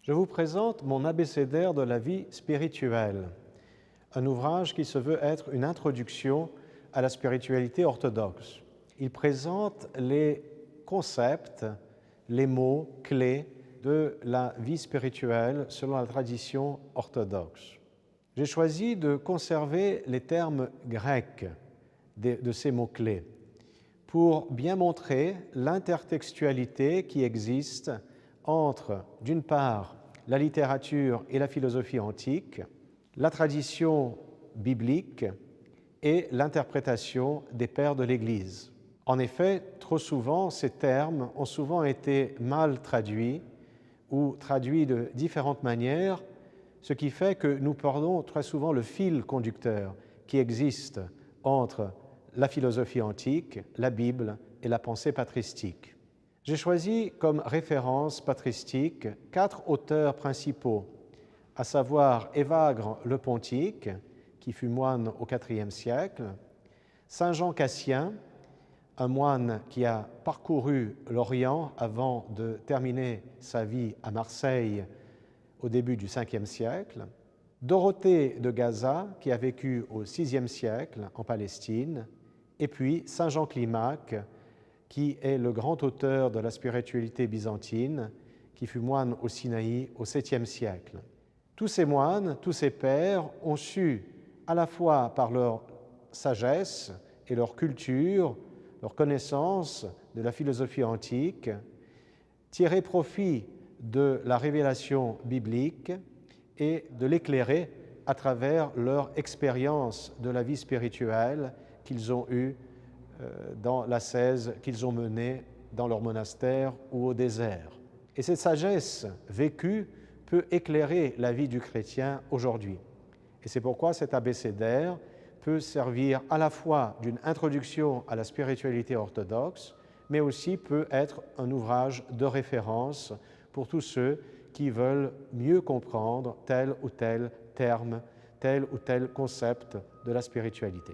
Je vous présente mon abécédaire de la vie spirituelle, un ouvrage qui se veut être une introduction à la spiritualité orthodoxe. Il présente les concepts, les mots clés de la vie spirituelle selon la tradition orthodoxe. J'ai choisi de conserver les termes grecs de ces mots-clés pour bien montrer l'intertextualité qui existe entre, d'une part, la littérature et la philosophie antique, la tradition biblique et l'interprétation des pères de l'Église. En effet, trop souvent, ces termes ont souvent été mal traduits ou traduits de différentes manières, ce qui fait que nous perdons très souvent le fil conducteur qui existe entre la philosophie antique, la Bible et la pensée patristique. J'ai choisi comme référence patristique 4 auteurs principaux, à savoir Évagre le Pontique, qui fut moine au IVe siècle, saint Jean Cassien, un moine qui a parcouru l'Orient avant de terminer sa vie à Marseille au début du Ve siècle, Dorothée de Gaza, qui a vécu au VIe siècle en Palestine, et puis saint Jean Climaque, qui est le grand auteur de la spiritualité byzantine, qui fut moine au Sinaï au VIIe siècle. Tous ces moines, tous ces pères ont su, à la fois par leur sagesse et leur culture, leur connaissance de la philosophie antique, tirer profit de la révélation biblique et de l'éclairer à travers leur expérience de la vie spirituelle qu'ils ont eue dans l'ascèse qu'ils ont menée dans leur monastère ou au désert. Et cette sagesse vécue peut éclairer la vie du chrétien aujourd'hui. Et c'est pourquoi cet abécédaire peut servir à la fois d'une introduction à la spiritualité orthodoxe, mais aussi peut être un ouvrage de référence pour tous ceux qui veulent mieux comprendre tel ou tel terme, tel ou tel concept de la spiritualité.